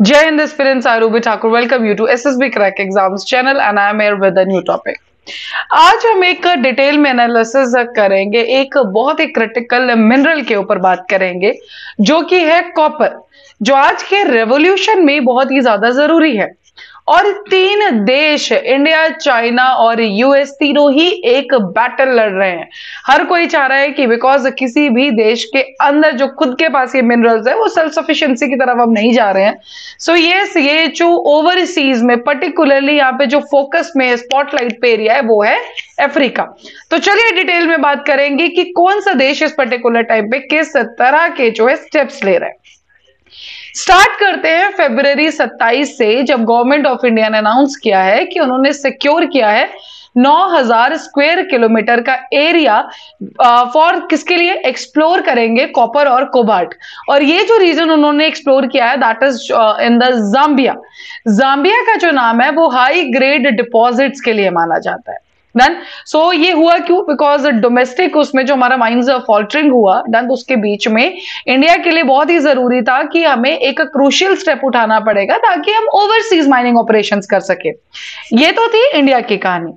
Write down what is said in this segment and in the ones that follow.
Jai Hind aspirants, I Ruby Thakur welcome you to SSB Crack Exams channel and I am here with a new topic. आज हम एक detail में analysis करेंगे, एक बहुत ही critical mineral के ऊपर बात करेंगे जो कि है कॉपर, जो आज के रेवोल्यूशन में बहुत ही ज्यादा जरूरी है। और तीन देश इंडिया, चाइना और यूएस तीनों ही एक बैटल लड़ रहे हैं। हर कोई चाह रहा है कि बिकॉज किसी भी देश के अंदर जो खुद के पास ये मिनरल्स है वो सेल्फ सफिशिएंसी की तरफ हम नहीं जा रहे हैं। सो ये जो ओवरसीज में पर्टिकुलरली यहाँ पे जो फोकस में स्पॉटलाइट पे एरिया है वो है अफ्रीका। तो चलिए डिटेल में बात करेंगे कि कौन सा देश इस पर्टिकुलर टाइम पे किस तरह के जो है स्टेप्स ले रहे हैं। स्टार्ट करते हैं फरवरी 27 से, जब गवर्नमेंट ऑफ इंडिया ने अनाउंस किया है कि उन्होंने सिक्योर किया है 9000 स्क्वायर किलोमीटर का एरिया फॉर किसके लिए एक्सप्लोर करेंगे कॉपर और कोबाल्ट। और ये जो रीजन उन्होंने एक्सप्लोर किया है that is in the Zambia. Zambia का जो नाम है वो हाई ग्रेड डिपॉजिट्स के लिए माना जाता है। डन। सो ये हुआ क्यों? बिकॉज डोमेस्टिक उसमें जो हमारा माइंस फॉल्टरिंग हुआ डन, उसके बीच में इंडिया के लिए बहुत ही जरूरी था कि हमें एक क्रूशियल स्टेप उठाना पड़ेगा ताकि हम ओवरसीज माइनिंग ऑपरेशंस कर सके। ये तो थी इंडिया की कहानी।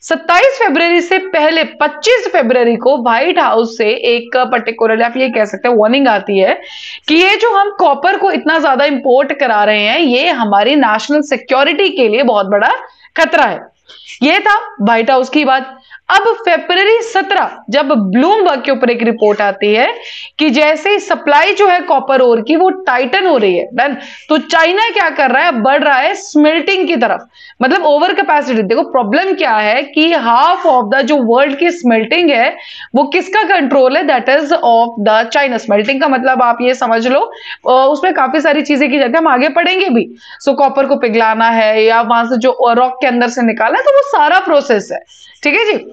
27 फरवरी से पहले 25 फरवरी को व्हाइट हाउस से एक पर्टिकुलर आप ये कह सकते हैं वार्निंग आती है कि ये जो हम कॉपर को इतना ज्यादा इंपोर्ट करा रहे हैं ये हमारी नेशनल सिक्योरिटी के लिए बहुत बड़ा खतरा है। ये था व्हाइट हाउस की बात। अब फरवरी 17 जब ब्लूमबर्ग के ऊपर एक रिपोर्ट आती है कि जैसे सप्लाई जो है कॉपर ओर की वो टाइटन हो रही है डन, तो चाइना क्या कर रहा है, बढ़ रहा है स्मेल्टिंग की तरफ, मतलब ओवर कैपेसिटी। देखो प्रॉब्लम क्या है कि हाफ ऑफ द जो वर्ल्ड की स्मेल्टिंग है वो किसका कंट्रोल है, that is of the China. Smelting का मतलब आप ये समझ लो उसमें काफी सारी चीजें की जाती है, हम आगे पढ़ेंगे भी। सो कॉपर को पिघलाना है या वहां से जो रॉक के अंदर से निकालना है, तो वो सारा प्रोसेस है। ठीक है जी।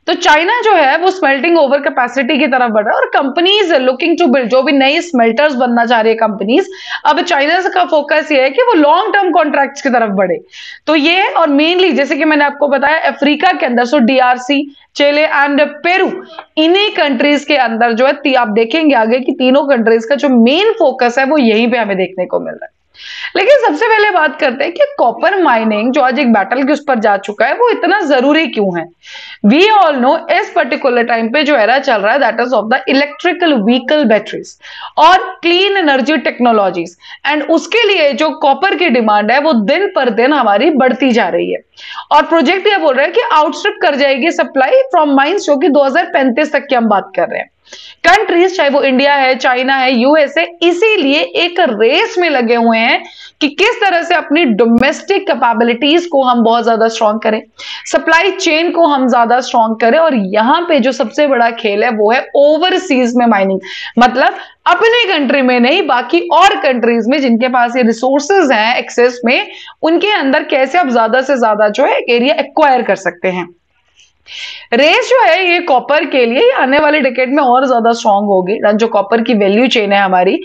तो चाइना जो है वो स्मेल्टिंग ओवर कैपेसिटी की तरफ बढ़ रहा है और कंपनीज लुकिंग टू बिल्ड, जो भी नई स्मेल्टर्स बनना चाह रही है कंपनीज, अब चाइना का फोकस ये है कि वो लॉन्ग टर्म कॉन्ट्रैक्ट्स की तरफ बढ़े। तो ये और मेनली जैसे कि मैंने आपको बताया अफ्रीका के अंदर सो डीआरसी, चिले एंड पेरू, इन्हीं कंट्रीज के अंदर जो है आप देखेंगे आगे कि तीनों कंट्रीज का जो मेन फोकस है वो यहीं पे हमें देखने को मिल रहा है। लेकिन सबसे पहले बात करते हैं कि कॉपर माइनिंग जो आज एक बैटल के उस पर जा चुका है वो इतना जरूरी क्यों है। वी ऑल नो इस पर्टिकुलर टाइम पे जो एरा चल रहा है that is of the electrical vehicle batteries और क्लीन एनर्जी टेक्नोलॉजीज, एंड उसके लिए जो कॉपर की डिमांड है वो दिन पर दिन हमारी बढ़ती जा रही है। और प्रोजेक्ट ये बोल रहा है कि आउटस्ट्रिप कर जाएगी सप्लाई फ्रॉम माइंस, जो कि 2035 तक की हम बात कर रहे हैं। कंट्रीज चाहे वो इंडिया है, चाइना है, यूएस है, इसीलिए एक रेस में लगे हुए हैं कि किस तरह से अपनी डोमेस्टिक कैपेबिलिटीज को हम बहुत ज्यादा स्ट्रांग करें, सप्लाई चेन को हम ज्यादा स्ट्रांग करें। और यहां पे जो सबसे बड़ा खेल है वो है ओवरसीज में माइनिंग, मतलब अपने कंट्री में नहीं बाकी और कंट्रीज में जिनके पास ये रिसोर्सेज हैं एक्सेस में, उनके अंदर कैसे आप ज्यादा से ज्यादा जो है एरिया एक्वायर कर सकते हैं। रेस जो है ये कॉपर के लिए आने वाले डिकेड में और ज्यादा स्ट्रांग होगी। जो कॉपर की वैल्यू चेन है हमारी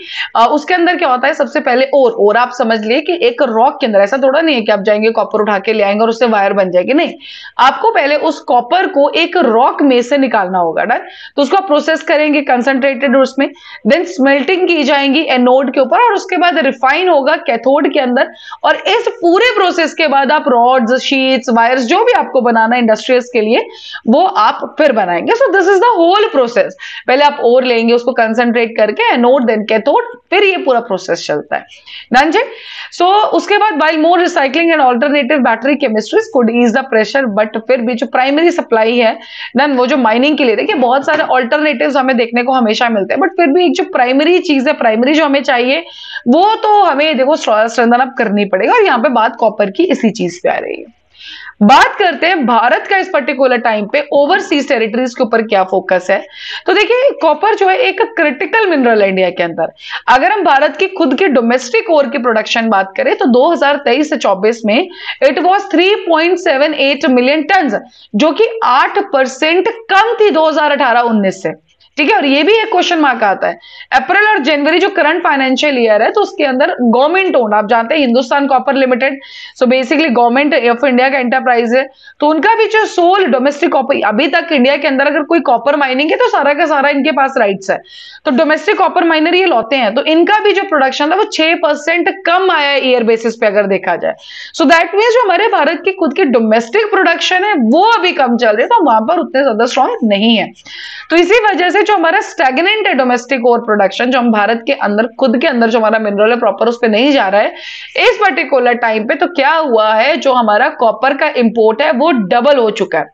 उसके अंदर क्या होता है, सबसे पहले और आप समझ लिए कि एक रॉक के अंदर ऐसा थोड़ा नहीं है कि आप जाएंगे कॉपर उठा के ले आएंगे और उससे वायर बन जाएगी, नहीं। आपको पहले उस कॉपर को एक रॉक में से निकालना होगा डन, तो उसको आप प्रोसेस करेंगे कंसंट्रेटेड उसमें, देन स्मेल्टिंग की जाएंगी एनोड के ऊपर और उसके बाद रिफाइन होगा कैथोड के अंदर। और इस पूरे प्रोसेस के बाद आप रॉड्स, शीट्स, वायर्स जो भी आपको बनाना है इंडस्ट्रीज के लिए वो आप फिर बनाएंगे। So this is the whole process. पहले आप ओर लेंगे, उसको कंसंट्रेट करके एनोड देन कैथोड, फिर ये पूरा प्रोसेस चलता है डन जी। सो उसके बाद while more recycling and alternative battery chemistries could ease the pressure, but फिर भी जो प्राइमरी सप्लाई है डन वो जो माइनिंग के लिए, देखिए बहुत सारे ऑल्टरनेटिव्स हमें देखने को हमेशा मिलते हैं, बट फिर भी एक जो प्राइमरी चीज है, प्राइमरी जो हमें चाहिए वो तो हमें देखो स्ट्रेंथन अप करनी पड़ेगी। और यहाँ पे बात कॉपर की इसी चीज पे आ रही है। बात करते हैं भारत का इस पर्टिकुलर टाइम पे ओवरसीज टेरिटरीज के ऊपर क्या फोकस है। तो देखिए कॉपर जो है एक क्रिटिकल मिनरल है इंडिया के अंदर। अगर हम भारत की खुद की डोमेस्टिक ओर की प्रोडक्शन बात करें तो 2023 से 24 में इट वाज 3.78 मिलियन टन, जो कि 8% कम थी 2018-19 से। ठीक है, और ये भी एक क्वेश्चन मार्क आता है। अप्रैल और जनवरी जो करंट फाइनेंशियल ईयर है, तो उसके अंदर गवर्नमेंट ओन, आप जानते हैं Hindustan copper limited, so basically government of India का एंटरप्राइज है, तो उनका भी जो सोल डोमेस्टिक कॉपर, अभी तक इंडिया के अंदर अगर कोई कॉपर माइनिंग है तो सारा का सारा इनके पास राइट्स है, तो डोमेस्टिक कॉपर माइनर ये लाते हैं, तो इनका भी जो प्रोडक्शन था वो 6% कम आया है ईयर बेसिस पे अगर देखा जाए। सो दैट मीन्स जो हमारे भारत की खुद की डोमेस्टिक प्रोडक्शन है वो अभी कम चल रही है, तो वहां पर उतने ज्यादा स्ट्रॉन्ग नहीं है। तो इसी वजह से जो हमारा स्टैग्नेंट है डोमेस्टिक और प्रोडक्शन, जो हम भारत के अंदर खुद के अंदर जो हमारा मिनरल है प्रॉपर उस पर नहीं जा रहा है इस पर्टिकुलर टाइम पे, तो क्या हुआ है, जो हमारा कॉपर का इंपोर्ट है वो डबल हो चुका है।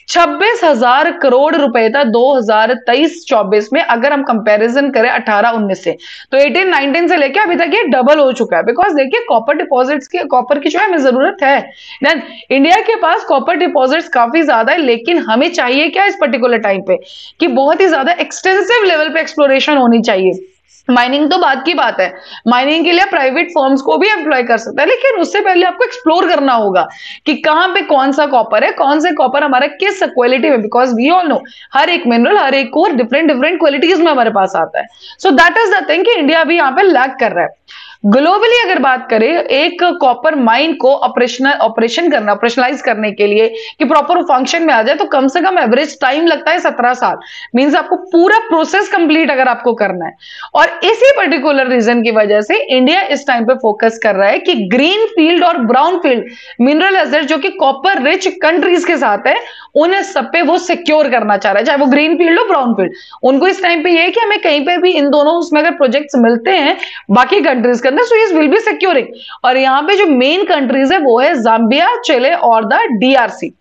26,000 करोड़ रुपए था 2023-24 में, अगर हम कंपैरिजन करें 18-19 से, तो 18-19 से लेके अभी तक ये डबल हो चुका है। बिकॉज देखिए कॉपर डिपॉजिट्स की, कॉपर की जो है हमें जरूरत है, देन इंडिया के पास कॉपर डिपॉजिट्स काफी ज्यादा है, लेकिन हमें चाहिए क्या इस पर्टिकुलर टाइम पे कि बहुत ही ज्यादा एक्सटेंसिव लेवल पे एक्सप्लोरेशन होनी चाहिए। माइनिंग तो बात की बात है, माइनिंग के लिए प्राइवेट फर्म्स को भी एम्प्लॉय कर सकता है, लेकिन उससे पहले आपको एक्सप्लोर करना होगा कि कहां पे कौन सा कॉपर है, कौन से कॉपर हमारा किस क्वालिटी में, बिकॉज वी ऑल नो हर एक मिनरल, हर एक कोर डिफरेंट डिफरेंट क्वालिटीज में हमारे पास आता है। So that is the thing कि इंडिया अभी यहाँ पे लैग कर रहा है। ग्लोबली अगर बात करें, एक कॉपर माइन को ऑपरेशनलाइज करने के लिए कि प्रॉपर फंक्शन में आ जाए, तो कम से कम एवरेज टाइम लगता है 17 साल। मींस आपको पूरा प्रोसेस कंप्लीट अगर आपको करना है, और इसी पर्टिकुलर रीजन की वजह से इंडिया इस टाइम पे फोकस कर रहा है कि ग्रीन फील्ड और ब्राउन फील्ड मिनरल एसेट जो कि कॉपर रिच कंट्रीज के साथ है, उन्हें सब पे वो सिक्योर करना चाह रहा है, चाहे वो ग्रीन फील्ड हो ब्राउन फील्ड। उनको इस टाइम पे ये है कि हमें कहीं पे भी इन दोनों उसमें अगर प्रोजेक्ट्स मिलते हैं बाकी कंट्रीज के अंदर, सो इस विल बी सिक्योरिंग। और यहाँ पे जो मेन कंट्रीज है वो है जाम्बिया, चिले और the DRC.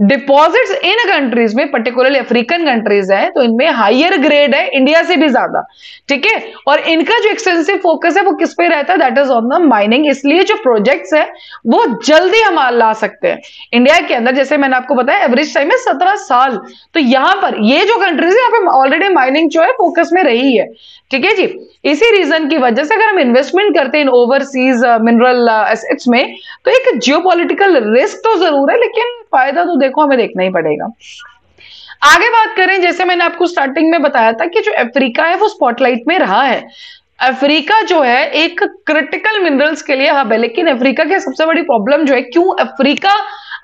Deposits in countries में, पर्टिकुलरली अफ्रीकन कंट्रीज है, तो इनमें हायर ग्रेड है इंडिया से भी ज्यादा, ठीक है, और इनका जो एक्सटेंसिव फोकस है वो किस पे रहता है, that is on the mining. इसलिए जो प्रोजेक्ट्स है वो जल्दी हम ला सकते हैं इंडिया के अंदर। जैसे मैंने आपको बताया एवरेज टाइम है 17 साल, तो यहां पर ये जो कंट्रीज है यहाँ पे ऑलरेडी माइनिंग जो है फोकस में रही है, ठीक है जी। इसी रीजन की वजह से अगर हम इन्वेस्टमेंट करते हैं इन ओवरसीज मिनरल एसेट्स में, तो एक जियोपॉलिटिकल रिस्क तो जरूर है, लेकिन फायदा तो देखो हमें देखना ही पड़ेगा। आगे बात करें, जैसे मैंने आपको स्टार्टिंग में बताया था कि जो अफ्रीका है वो स्पॉटलाइट में रहा है। अफ्रीका जो है एक क्रिटिकल मिनरल्स के लिए हब है, लेकिन अफ्रीका की सबसे बड़ी प्रॉब्लम जो है, क्यों अफ्रीका,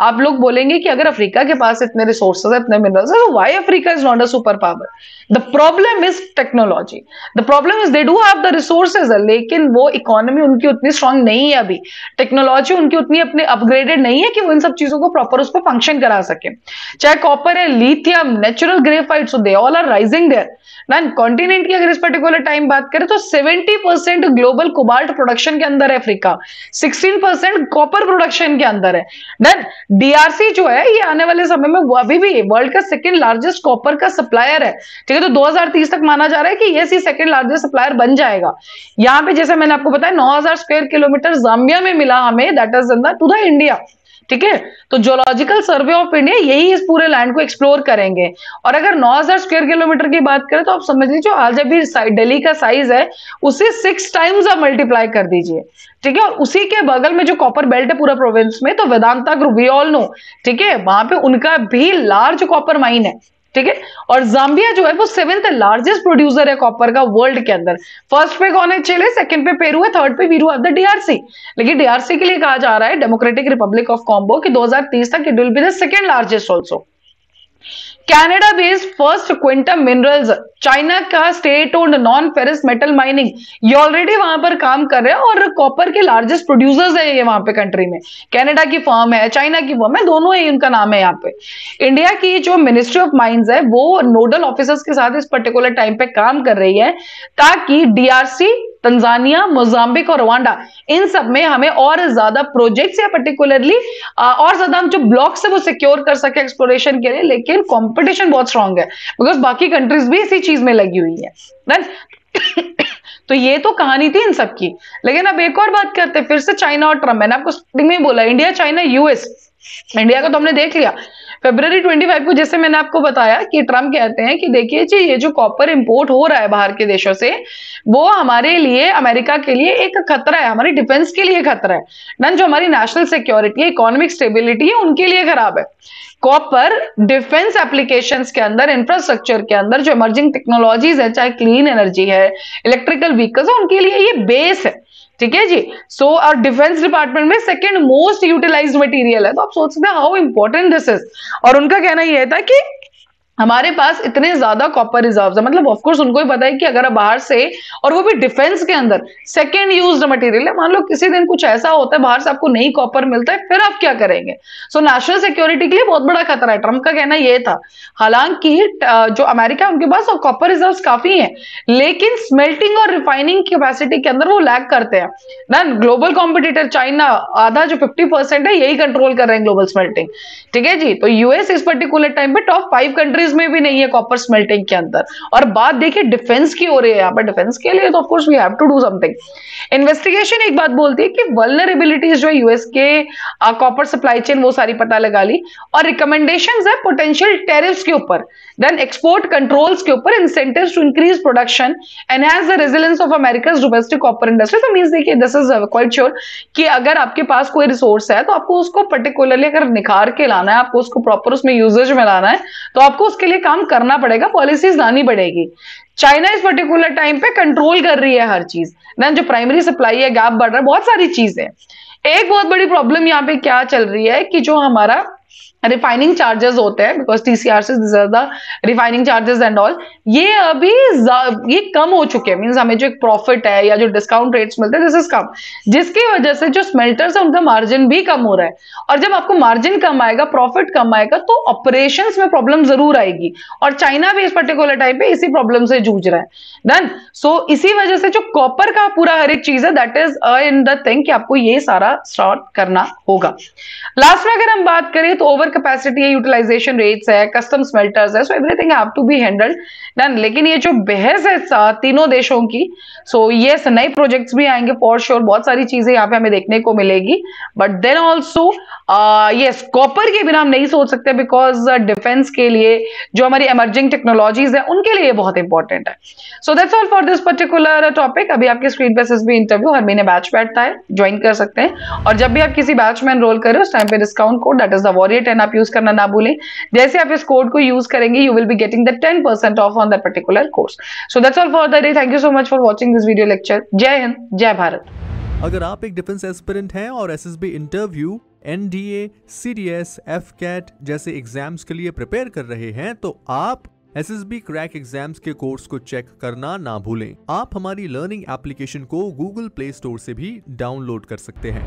आप लोग बोलेंगे कि अगर अफ्रीका के पास इतने रिसोर्सेज है, इतने मिनरल्स है, तो why Africa is not a super power. The problem is technology, the problem is they do have the resources, लेकिन वो इकोनॉमी उनकी उतनी स्ट्रांग नहीं है अभी, टेक्नोलॉजी उनकी उतनी अपने अपग्रेडेड नहीं है कि वो इन सब चीजों को प्रॉपर उस पर फंक्शन करा सके। चाहे कॉपर है, lithium, natural graphite, so they all are rising there. Continent की अगर इस पर्टिकुलर टाइम बात करें तो 70% ग्लोबल कोबाल्ट प्रोडक्शन के अंदर है अफ्रीका, 16% कॉपर प्रोडक्शन के अंदर है। देन डीआरसी जो है ये आने वाले समय में वो अभी भी वर्ल्ड का सेकंड लार्जेस्ट कॉपर का सप्लायर है, ठीक है, तो 2030 तक माना जा रहा है कि ये सेकंड लार्जेस्ट सप्लायर बन जाएगा। यहां पे जैसे मैंने आपको बताया 9,000 स्क्वायर किलोमीटर जाम्बिया में मिला हमें, that is in the two the India, ठीक है। तो जियोलॉजिकल सर्वे ऑफ इंडिया यही इस पूरे लैंड को एक्सप्लोर करेंगे। और अगर 9,000 स्क्वायर किलोमीटर की बात करें तो आप समझ लीजिए आज अभी दिल्ली का साइज है उसे 6 टाइम्स आप मल्टीप्लाई कर दीजिए, ठीक है। और उसी के बगल में जो कॉपर बेल्ट है पूरा प्रोविंस में, तो Vedanta group we all know, ठीक है, वहां पे उनका भी लार्ज कॉपर माइन है, ठीक है। और जाम्बिया जो है वो 7th लार्जेस्ट प्रोड्यूसर है कॉपर का वर्ल्ड के अंदर। फर्स्ट पे कौन है, चिले, सेकंड पे पेरू है, थर्ड पे वीरू ऑफ द डीआरसी। लेकिन डीआरसी के लिए कहा जा रहा है डेमोक्रेटिक रिपब्लिक ऑफ कॉम्बो कि 2030 तक it will be the second largest also. Canada based first quantum minerals, China का state owned non ferrous metal mining, ये ऑलरेडी वहां पर काम कर रहे हैं और कॉपर के लार्जेस्ट प्रोड्यूसर्स है ये वहां पे कंट्री में। कनाडा की फर्म है, चाइना की फर्म है, दोनों ही उनका नाम है यहाँ पे। इंडिया की जो मिनिस्ट्री ऑफ माइंस है वो नोडल ऑफिसर्स के साथ इस पर्टिकुलर टाइम पे काम कर रही है ताकि डीआरसी, तंजानिया, मोजाम्बिक और रवांडा, इन सब में हमें और ज्यादा प्रोजेक्ट्स या पर्टिकुलरली और ज्यादा हम जो ब्लॉक्स है वो सिक्योर कर सके एक्सप्लोरेशन के लिए। लेकिन कंपटीशन बहुत स्ट्रांग है बिकॉज बाकी कंट्रीज भी इसी चीज में लगी हुई है। तो ये तो कहानी थी इन सब की। लेकिन अब एक और बात करते हैं फिर से चाइना और ट्रम्प। मैंने आपको स्टार्टिंग में बोला इंडिया, चाइना, यूएस। इंडिया का तो हमने देख लिया, फरवरी 25 को जैसे मैंने आपको बताया कि ट्रम्प कहते हैं कि देखिए जी ये जो कॉपर इंपोर्ट हो रहा है बाहर के देशों से, वो हमारे लिए, अमेरिका के लिए एक खतरा है, हमारी डिफेंस के लिए खतरा है ना, जो हमारी नेशनल सिक्योरिटी है, इकोनॉमिक स्टेबिलिटी है, उनके लिए खराब है। कॉपर डिफेंस एप्लीकेशंस के अंदर, इंफ्रास्ट्रक्चर के अंदर जो इमर्जिंग टेक्नोलॉजीज है, चाहे क्लीन एनर्जी है, इलेक्ट्रिकल व्हीकल्स है, उनके लिए ये बेस है। ठीक है जी। सो और डिफेंस डिपार्टमेंट में सेकंड मोस्ट यूटिलाइज्ड मटेरियल है। तो आप सोच सकते हैं हाउ इंपॉर्टेंट दिस इज। और उनका कहना यह था कि हमारे पास इतने ज्यादा कॉपर रिजर्व्स है, मतलब ऑफकोर्स उनको भी पता है कि अगर बाहर से, और वो भी डिफेंस के अंदर, सेकेंड यूज्ड मटेरियल है, मान लो किसी दिन कुछ ऐसा होता है बाहर से आपको नहीं कॉपर मिलता है, फिर आप क्या करेंगे? सो नेशनल सिक्योरिटी के लिए बहुत बड़ा खतरा है। ट्रम्प का कहना यह था। हालांकि जो अमेरिका है उनके पास कॉपर रिजर्व्स काफी हैं, लेकिन स्मेल्टिंग और रिफाइनिंग कैपेसिटी के अंदर वो लैग करते हैं ना। ग्लोबल कॉम्पिटिटर चाइना, आधा जो 50% है यही कंट्रोल कर रहे हैं ग्लोबल स्मेल्टिंग। ठीक है जी। तो यूएस इस पर्टिकुलर टाइम पे टॉप 5 कंट्रीज में भी नहीं है कॉपर स्मेल्टिंग के अंदर। और बात देखिए डिफेंस की हो रही है यहाँ पर, डिफेंस के लिए तो of course we have to do something. Investigation एक बात बोलती है कि वल्नरेबिलिटीज जो है यूएस के कॉपर सप्लाई चेन, वो सारी पता लगा ली, और रिकमेंडेशंस है पोटेंशियल टेरिफ्स के ऊपर, देन एक्सपोर्ट कंट्रोल्स के ऊपर, incentives to increase production, enhance the resilience of America's domestic copper industry. तो मींस देखिए दिस इज क्वाइट श्योर कि अगर आपके पास कोई रिसोर्स है तो आपको उसको पर्टिकुलरली अगर निखार के लाना है, आपको उसको प्रॉपर उसमें यूजेज में लाना है, तो आपको उसके लिए काम करना पड़ेगा, पॉलिसीज लानी पड़ेगी। चाइना इस पर्टिकुलर टाइम पे कंट्रोल कर रही है हर चीज ना, जो प्राइमरी सप्लाई है, गैप बढ़ रहा है, बहुत सारी चीजें। एक बहुत बड़ी प्रॉब्लम यहाँ पे क्या चल रही है कि जो हमारा रिफाइनिंग चार्जेस होते हैं, बिकॉज टीसीआरसी ज्यादा रिफाइनिंग चार्जेस एंड ऑल, ये अभी ये कम हो चुके हैं। मींस हमें जो एक प्रॉफिट है या जो डिस्काउंट रेट्स मिलते हैं, दिस इज कम, जिसकी वजह से जो स्मेल्टर्स है उनका मार्जिन भी कम हो रहा है। और जब आपको मार्जिन कम आएगा, प्रॉफिट कम आएगा, तो ऑपरेशंस में प्रॉब्लम जरूर आएगी। और चाइना भी इस पर्टिकुलर टाइम पे इसी प्रॉब्लम से जूझ रहा है। डन। सो इसी वजह से जो कॉपर का पूरा हर एक चीज है, that is in the thing कि आपको ये सारा सॉर्ट करना होगा। लास्ट में अगर हम बात करें तो ओवर कैपेसिटी है, यूटिलाइजेशन रेट्स है, कस्टम स्मेल्टर्स है, so everything have to be handled done. लेकिन ये जो बहस है तीनों देशों की, सो यस नए प्रोजेक्ट्स भी आएंगे फॉर श्योर, बहुत सारी चीजें यहाँ पे हमें देखने को मिलेगी। But then also yes copper के बिना हम नहीं सोच सकते, बिकॉज डिफेंस के लिए जो हमारी इमर्जिंग टेक्नोलॉजीज है उनके लिए बहुत इंपॉर्टेंट है। So that's all for this particular topic. अभी आपके स्क्रीन पे एसएसबी इंटरव्यू हर महीने बैच बैठता है, ज्वाइन कर सकते हैं। और जब भी आप किसी बैच में एनरोल करें उस टाइम पे discount code that is the warrior 10 आप यूज करना ना भूलें। जैसे आप इस कोड को यूज करेंगे you will be getting the 10% of on that particular course. So that's all for the day. Thank you so much for watching this video lecture. जय हिंद, जय भारत। अगर आप एक डिफेंस एस्पिरेंट हैं और SSB interview, NDA, CDS, AFCAT जैसे exams के लिए प्रिपेयर कर रहे हैं तो आप एसएसबी क्रैक एग्जाम्स के कोर्स को चेक करना ना भूलें। आप हमारी लर्निंग एप्लीकेशन को गूगल प्ले स्टोर से भी डाउनलोड कर सकते हैं।